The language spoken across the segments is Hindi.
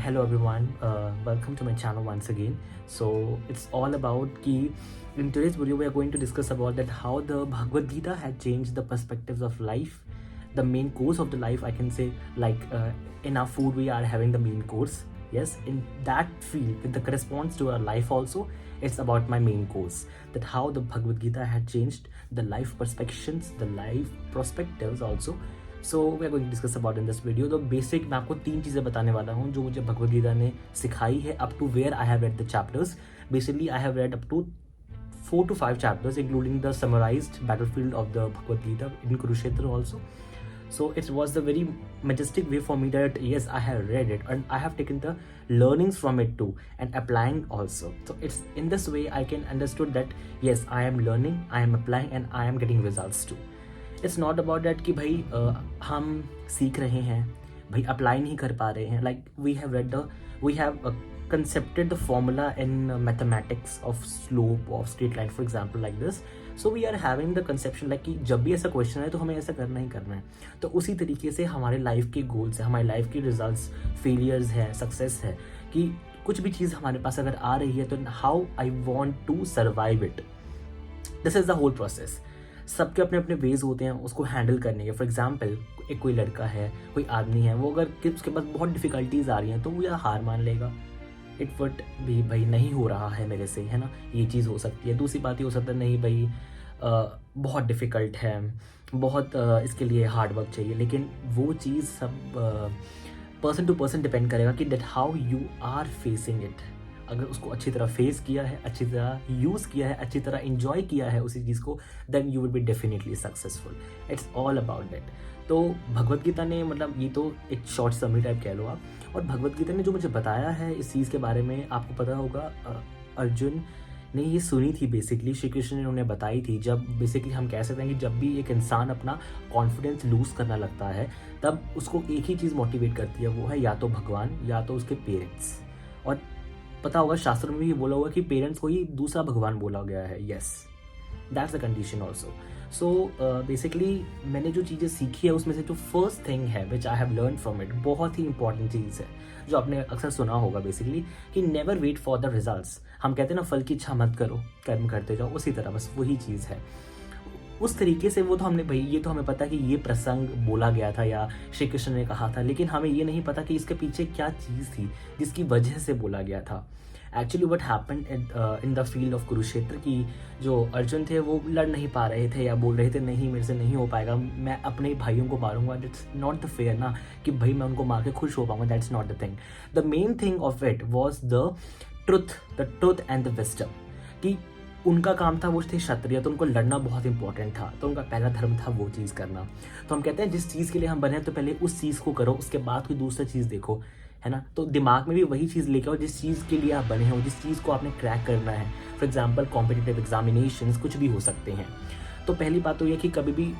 hello everyone. Welcome to my channel once again. So it's all about ki in today's video we are going to discuss about that how the Bhagavad Gita had changed the perspectives of life, the main course of the life. I can say in our food we are having the main course. Yes, in that field with the corresponds to our life also. It's about my main course, that how the Bhagavad Gita had changed the life perspectives, the life perspectives also. So we are going to discuss about in this video. तो बेसिक मैं आपको 3 चीज़ें बताने वाला हूँ जो मुझे भगवद गीता ने सिखाई है up to where I have read the chapters. Basically I have read up to 4 to 5 chapters including the summarized battlefield of the Bhagavad Gita in Kurukshetra also. So it was a very majestic way for me that yes, I have read it and I have taken the learnings from it too and applying also. So it's in this way I can understood that yes, I am learning, I am applying and I am getting results too. It's not about that कि भाई हम सीख रहे हैं, भाई अप्लाई नहीं कर पा रहे हैं. Like we have concepted the formula in mathematics of slope of straight line for example like this. So we are having the conception like कि जब भी ऐसा क्वेश्चन है तो हमें ऐसा करना ही करना है. तो उसी तरीके से हमारे लाइफ के गोल्स है, हमारी लाइफ के रिजल्ट्स, फेलियर्स है, सक्सेस है, कि कुछ भी चीज़ हमारे पास अगर आ रही है तो how I want to survive it. This is the whole process. सबके अपने अपने वेज होते हैं उसको हैंडल करने के. फॉर एग्जाम्पल एक कोई लड़का है, कोई आदमी है, वो अगर उसके पास बहुत डिफ़िकल्टीज आ रही हैं तो वो या हार मान लेगा, इट वट भी भाई नहीं हो रहा है मेरे से, है ना, ये चीज़ हो सकती है. दूसरी बात ये हो सकता है नहीं भाई बहुत डिफ़िकल्ट है, बहुत इसके लिए हार्ड वर्क चाहिए. लेकिन वो चीज़ सब पर्सन टू पर्सन डिपेंड करेगा कि that how you are facing it. अगर उसको अच्छी तरह फेस किया है, अच्छी तरह यूज़ किया है, अच्छी तरह इंजॉय किया है उसी चीज़ को, then you will be definitely successful. It's all about that. तो भगवद गीता ने मतलब ये तो एक शॉर्ट समरी टाइप कह लो आप. और भगवद गीता ने जो मुझे बताया है इस चीज़ के बारे में, आपको पता होगा अर्जुन ने ये सुनी थी बेसिकली, श्री कृष्ण ने उन्हें बताई थी. जब बेसिकली हम कह सकते हैं कि जब भी एक इंसान अपना कॉन्फिडेंस लूज़ करना लगता है तब उसको एक ही चीज़ मोटिवेट करती है, वो है या तो भगवान या तो उसके पेरेंट्स. और पता होगा शास्त्र में भी बोला हुआ कि पेरेंट्स को ही दूसरा भगवान बोला गया है. Yes, that's a condition also. So basically मैंने जो चीज़ें सीखी है उसमें से जो फर्स्ट थिंग है which I have learn from it, बहुत ही इंपॉर्टेंट चीज़ है जो आपने अक्सर सुना होगा बेसिकली, कि never wait for the results. हम कहते हैं ना फल की इच्छा मत करो, कर्म करते जाओ, उसी तरह बस वही चीज़ है. उस तरीके से वो तो हमने भाई ये तो हमें पता कि ये प्रसंग बोला गया था या श्री कृष्ण ने कहा था, लेकिन हमें ये नहीं पता कि इसके पीछे क्या चीज़ थी जिसकी वजह से बोला गया था. Actually what happened in the field of Kurukshetra की जो अर्जुन थे वो लड़ नहीं पा रहे थे या बोल रहे थे नहीं मेरे से नहीं हो पाएगा, मैं अपने भाइयों को मारूंगा. दैट्स नॉट द फेयर ना, कि भाई मैं उनको मार के खुश हो पाऊंगा. That's not the thing. The main thing of it was the truth and the wisdom. कि उनका काम था, वो थे क्षत्रिय, तो उनको लड़ना बहुत इंपॉर्टेंट था, तो उनका पहला धर्म था वो चीज़ करना. तो हम कहते हैं जिस चीज़ के लिए हम बने तो पहले उस चीज़ को करो, उसके बाद कोई दूसरी चीज़ देखो, है ना. तो दिमाग में भी वही चीज़ लेके आओ जिस चीज़ के लिए आप बने हो, जिस चीज़ को आपने क्रैक करना है. फॉर एग्जाम्पल कॉम्पिटिटिव एग्जामिनेशंस कुछ भी हो सकते हैं. तो पहली बात तो ये कि कभी भी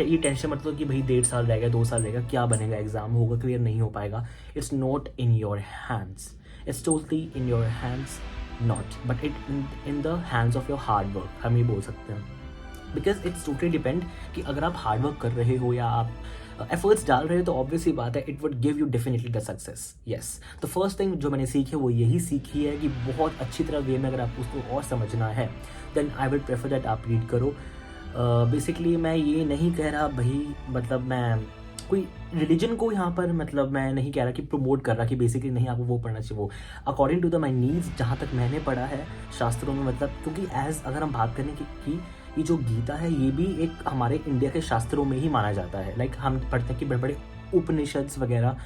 ये टेंशन मत लो कि भाई 1.5 साल रहेगा, 2 साल रहेगा, क्या बनेगा, एग्जाम होगा, क्लियर नहीं हो पाएगा. It's not in your hands, it's totally in your hands not, but it in the hands of your hard work, हम ये बोल सकते हैं. बिकॉज इट्स टोटली डिपेंड कि अगर आप हार्ड वर्क कर रहे हो या आप एफर्ट्स डाल रहे हो तो ऑब्वियसली बात है it would give you definitely the success. Yes, the first thing जो मैंने सीखी है वो यही सीखी है कि बहुत अच्छी तरह वे में अगर आप उसको और समझना है then I will prefer that आप रीड करो. बेसिकली मैं ये नहीं कह रहा भाई, मतलब मैं कोई रिलीजन को यहाँ पर मतलब मैं नहीं कह रहा कि प्रमोट कर रहा कि बेसिकली नहीं आपको वो पढ़ना चाहिए. वो according to the my needs जहाँ तक मैंने पढ़ा है शास्त्रों में, मतलब क्योंकि एज अगर हम बात करें कि ये जो गीता है ये भी एक हमारे इंडिया के शास्त्रों में ही माना जाता है. लाइक हम पढ़ते हैं कि बड़े बड़े उपनिषद्स वगैरह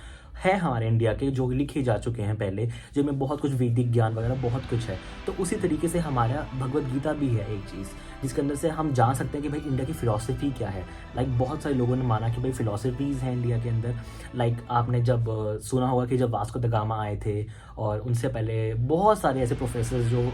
है हमारे इंडिया के जो लिखे जा चुके हैं पहले, जिनमें बहुत कुछ वैदिक ज्ञान वगैरह बहुत कुछ है. तो उसी तरीके से हमारा भगवद गीता भी है एक चीज़ जिसके अंदर से हम जान सकते हैं कि भाई इंडिया की फ़िलॉसफी क्या है. लाइक बहुत सारे लोगों ने माना कि भाई फ़िलॉसफीज़ हैं इंडिया के अंदर. लाइक आपने जब सुना होगा कि जब वास्को द गामा आए थे और उनसे पहले बहुत सारे ऐसे प्रोफेसर जो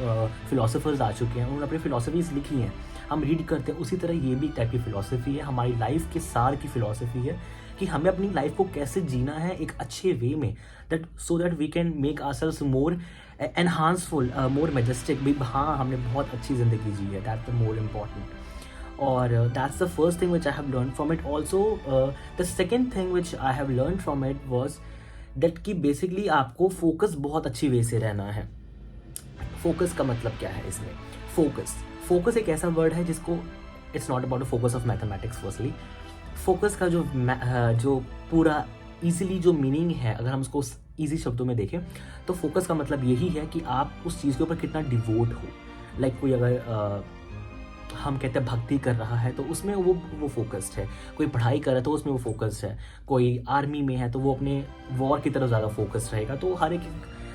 फ़िलासफ़र्स आ चुके हैं, उन्होंने अपनी फ़िलॉसफीज़ लिखी हैं, हम रीड करते हैं. उसी तरह ये भी टाइप की फ़िलॉसफी है, हमारी लाइफ के सार की फ़िलॉसफी है कि हमें अपनी लाइफ को कैसे जीना है एक अच्छे वे में, that so that we can make ourselves more enhanceful, more majestic. भाई हाँ, हमने बहुत अच्छी ज़िंदगी जी है, दैट्स द मोर इम्पॉर्टेंट. और that's the first thing which I have learned from it. Also, the second thing which I have learned from it was that कि बेसिकली आपको फोकस बहुत अच्छी वे से रहना है। फोकस का मतलब क्या है इसमें? फोकस एक ऐसा वर्ड है जिसको it's not about focus of mathematics firstly. Focus का जो पूरा इजीली जो मीनिंग है, अगर हम उसको ईजी शब्दों में देखें तो फोकस का मतलब यही है कि आप उस चीज़ के ऊपर कितना डिवोट हो। लाइक कोई अगर हम कहते हैं भक्ति कर रहा है तो उसमें वो फोकस्ड है, कोई पढ़ाई कर रहा है तो उसमें वो फोकस्ड है, कोई आर्मी में है तो वो अपने वॉर की तरफ ज़्यादा फोकस्ड रहेगा। तो हर एक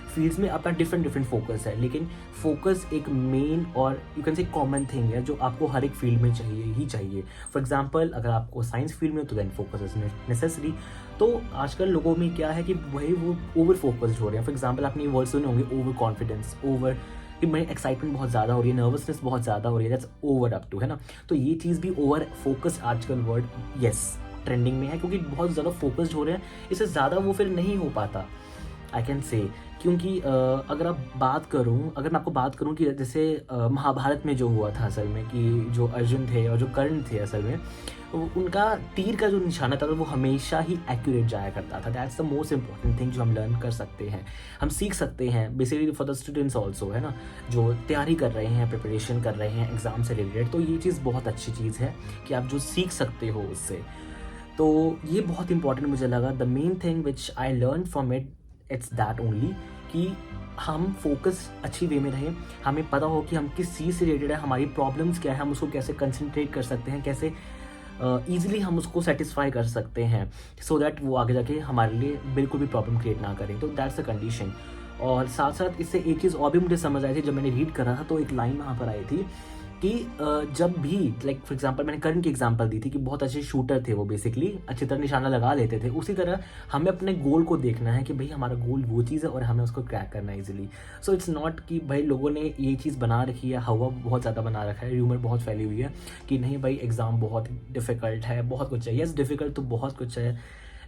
फील्ड्स में अपना डिफरेंट फोकस है, लेकिन फोकस एक मेन और you can say common thing है जो आपको हर एक फील्ड में चाहिए ही चाहिए। फॉर एग्जांपल अगर आपको साइंस फील्ड में तो देन फोकस इज नेसेसरी। तो आजकल लोगों में क्या है कि वही वो ओवर फोकस्ड हो रहे हैं। फॉर एग्जांपल आपने ये वर्ड सुने होंगे, ओवर कॉन्फिडेंस, ओवर कि मेरी एक्साइटमेंट बहुत ज़्यादा हो रही है, नर्वसनेस बहुत ज़्यादा हो रही है, दैट्स ओवर अप टू, है ना। तो ये चीज़ भी ओवर फोकस आजकल वर्ड यस ट्रेंडिंग में है, क्योंकि बहुत ज़्यादा फोकस्ड हो रहे हैं, इससे ज़्यादा वो फिर नहीं हो पाता आई कैन से। क्योंकि अगर मैं आपको बात करूं कि जैसे महाभारत में जो हुआ था असल में, कि जो अर्जुन थे और जो कर्ण थे असल में, उनका तीर का जो निशाना था वो हमेशा ही एक्यूरेट जाया करता था। That's the most important thing जो हम लर्न कर सकते हैं, हम सीख सकते हैं basically for the students also, है ना, जो तैयारी कर रहे हैं, प्रिपरेशन कर रहे हैं एग्जाम से रिलेटेड। तो ये चीज़ बहुत अच्छी चीज़ है कि आप जो सीख सकते हो उससे। तो ये बहुत इंपॉर्टेंट मुझे लगा। The main thing which I learn from it it's that only कि हम फोकस अच्छी वे में रहें, हमें पता हो कि हम किस चीज़ से रिलेटेड है, हमारी प्रॉब्लम्स क्या है, हम उसको कैसे कंसंट्रेट कर सकते हैं, कैसे ईजिली हम उसको सेटिस्फाई कर सकते हैं, सो दैट वो आगे जाके हमारे लिए बिल्कुल भी प्रॉब्लम क्रिएट ना करें। तो दैट्स अ कंडीशन। और साथ साथ इससे एक चीज़ और भी मुझे समझ आई थी जब मैंने रीड करा था, तो एक लाइन वहाँ पर आई थी कि जब भी लाइक फॉर एग्जांपल मैंने कर्ण की एग्जांपल दी थी कि बहुत अच्छे शूटर थे वो, बेसिकली अच्छी तरह निशाना लगा लेते थे। उसी तरह हमें अपने गोल को देखना है कि भाई हमारा गोल वो चीज़ है और हमें उसको क्रैक करना है इजीली। सो इट्स नॉट कि भाई लोगों ने ये चीज़ बना रखी है, हवा बहुत ज़्यादा बना रखा है, र्यूमर बहुत फैली हुई है कि नहीं भाई एग्ज़ाम बहुत डिफ़िकल्ट है, बहुत कुछ है। यस डिफ़िकल्ट तो बहुत कुछ है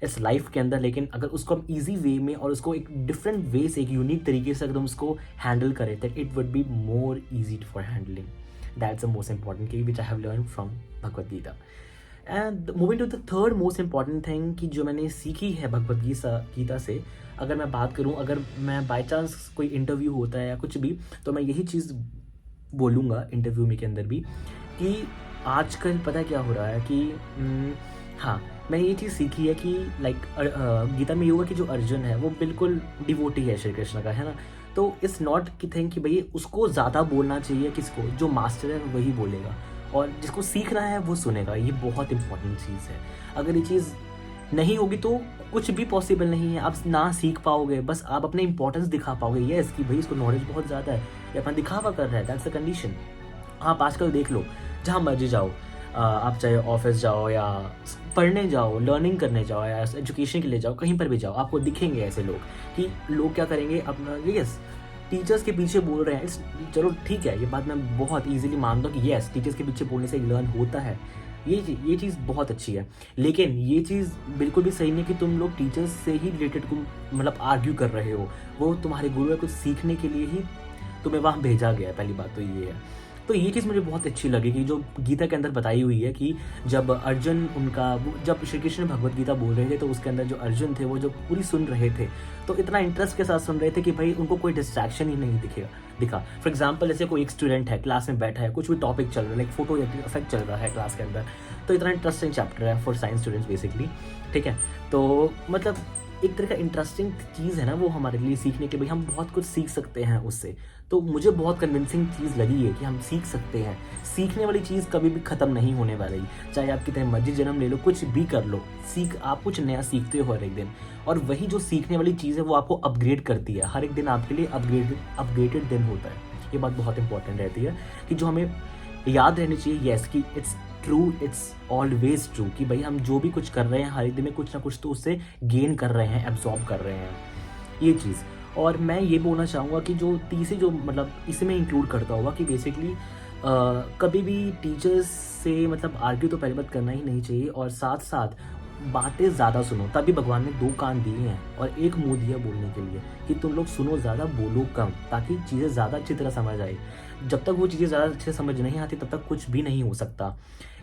इस लाइफ के अंदर, लेकिन अगर उसको हम ईजी वे में और उसको एक डिफरेंट वे से, एक यूनिक तरीके से अगर हम उसको हैंडल करें, that it would be more easy for handling. That's the most important key which I have learned from Bhagavad Gita. And moving to the third most important thing कि जो मैंने सीखी है भगवद गीता से, अगर मैं बात करूँ, अगर मैं बाय चांस कोई इंटरव्यू होता है या कुछ भी, तो मैं यही चीज़ बोलूँगा इंटरव्यू में के अंदर भी कि आजकल पता क्या हो रहा है कि हाँ, मैंने ये चीज़ सीखी है कि लाइक गीता में ये हुआ कि जो अर्जुन है वो बिल्कुल डिवोटी है श्री कृष्ण का, है ना। तो इट्स नॉट की थिंग कि भाई उसको ज़्यादा बोलना चाहिए, किसको, जो मास्टर है वही बोलेगा और जिसको सीखना है वो सुनेगा। ये बहुत इंपॉर्टेंट चीज़ है। अगर ये चीज़ नहीं होगी तो कुछ भी पॉसिबल नहीं है, आप ना सीख पाओगे, बस आप अपने इंपॉर्टेंस दिखा पाओगे, यस कि भाई इसको नॉलेज बहुत ज़्यादा है, ये अपना दिखावा कर रहा है, दैट्स द कंडीशन। आप आजकल देख लो, जहाँ मर्जी जाओ, आप चाहे ऑफिस जाओ या पढ़ने जाओ, लर्निंग करने जाओ या एजुकेशन के लिए जाओ, कहीं पर भी जाओ, आपको दिखेंगे ऐसे लोग कि लोग क्या करेंगे, अपना यस टीचर्स के पीछे बोल रहे हैं। चलो ठीक है, ये बात मैं बहुत इजीली मानता हूँ कि यस टीचर्स के पीछे बोलने से लर्न होता है, ये चीज़ बहुत अच्छी है। लेकिन ये चीज़ बिल्कुल भी सही नहीं कि तुम लोग टीचर्स से ही रिलेटेड मतलब आर्ग्यू कर रहे हो। वो तुम्हारे गुरु है, कुछ सीखने के लिए ही तुम्हें वहाँ भेजा गया है, पहली बात तो ये है। तो ये चीज़ मुझे बहुत अच्छी लगी कि जो गीता के अंदर बताई हुई है कि जब अर्जुन जब श्री कृष्ण भगवद गीता बोल रहे थे तो उसके अंदर जो अर्जुन थे वो जो पूरी सुन रहे थे, तो इतना इंटरेस्ट के साथ सुन रहे थे कि भाई उनको कोई डिस्ट्रैक्शन ही नहीं दिखा। फॉर एग्जाम्पल जैसे कोई एक स्टूडेंट है, क्लास में बैठा है, कुछ भी टॉपिक चल रहा है, लाइक फोटो इफेक्ट चल रहा है क्लास के अंदर, तो इतना इंटरेस्टिंग चैप्टर है फॉर साइंस स्टूडेंट्स बेसिकली, ठीक है। तो मतलब एक तरह का इंटरेस्टिंग चीज़ है ना वो हमारे लिए सीखने के, भाई हम बहुत कुछ सीख सकते हैं उससे। तो मुझे बहुत कन्विंसिंग चीज़ लगी है कि हम सीख सकते हैं। सीखने वाली चीज़ कभी भी ख़त्म नहीं होने वाली, चाहे आप कितने मर्जी जन्म ले लो, कुछ भी कर लो, आप कुछ नया सीखते हो हर एक दिन। और वही जो सीखने वाली चीज़ है वो आपको अपग्रेड करती है, हर एक दिन आपके लिए अपग्रेडेड दिन होता है। ये बात बहुत इंपॉर्टेंट रहती है कि जो हमें याद रहनी चाहिए, यस कि it's true, it's always true कि भाई हम जो भी कुछ कर रहे हैं हर एक दिन में कुछ ना कुछ तो उससे गेन कर रहे हैं, एब्जॉर्ब कर रहे हैं, ये चीज़। और मैं ये बोलना चाहूँगा कि जो तीसरी जो मतलब इसमें इंक्लूड करता होगा कि बेसिकली कभी भी टीचर्स से मतलब आर्ग्यू तो पहले बात करना ही नहीं चाहिए, और साथ साथ बातें ज़्यादा सुनो, तभी भगवान ने 2 कान दिए हैं और 1 मुँह दिया बोलने के लिए कि तुम लोग सुनो ज़्यादा, बोलो कम, ताकि चीज़ें ज़्यादा अच्छी तरह समझ आए। जब तक वो चीज़ें ज़्यादा अच्छे से समझ नहीं आती, तब तक कुछ भी नहीं हो सकता।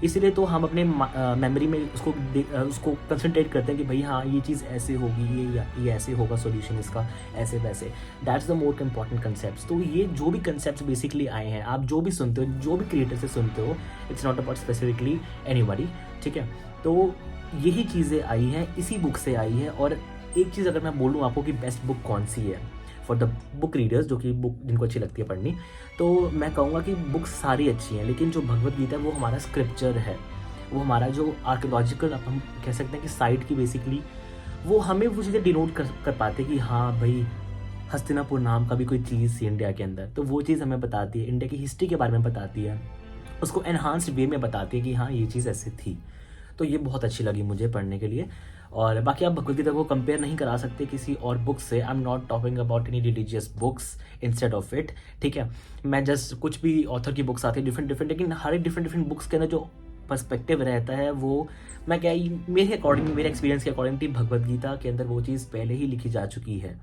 इसीलिए तो हम अपने मेमोरी में उसको कंसंट्रेट करते हैं कि भई हाँ, ये चीज़ ऐसे होगी, ये ऐसे होगा सॉल्यूशन इसका, ऐसे-वैसे। That's the most important concepts. तो ये जो भी कांसेप्ट्स बेसिकली आए हैं, आप जो भी सुनते हो, जो भी क्रिएटर से सुनते हो, it's not about specifically anybody, ठीक है? तो यही चीज़ें आई हैं, इसी बुक से आई है। और एक चीज़ अगर मैं बोलूँ आपको कि बेस्ट बुक कौन-सी है फॉर द बुक रीडर्स, जो कि बुक जिनको अच्छी लगती है पढ़नी, तो मैं कहूँगा कि बुक्स सारी अच्छी हैं, लेकिन जो भगवद गीता है वो हमारा स्क्रिप्चर है। वो हमारा जो आर्कियोलॉजिकल आप हम कह सकते हैं कि साइट की बेसिकली वो हमें वो चीज़ें डिनोट कर पाते हैं कि हाँ भई, हस्तिनापुर नाम का भी कोई चीज़ थी इंडिया के अंदर, तो वो चीज़ हमें बताती है, इंडिया की हिस्ट्री के बारे में बताती है। उसको एनहांस्ड वे में बताती है कि हाँ, ये चीज़ ऐसे थी। तो ये बहुत अच्छी लगी मुझे पढ़ने के लिए। और बाकी आप भगवद गीता को कंपेयर नहीं करा सकते किसी और बुक से। I am not talking about any religious books instead of it, ठीक है? मैं जस्ट कुछ भी ऑथर की बुक्स आती है डिफरेंट, लेकिन हर एक डिफरेंट बुक्स के अंदर जो पर्सपेक्टिव रहता है वो, मैं क्या, मेरे अकॉर्डिंग, मेरे एक्सपीरियंस के अकॉर्डिंग भगवद गीता के अंदर वो चीज़ पहले ही लिखी जा चुकी है।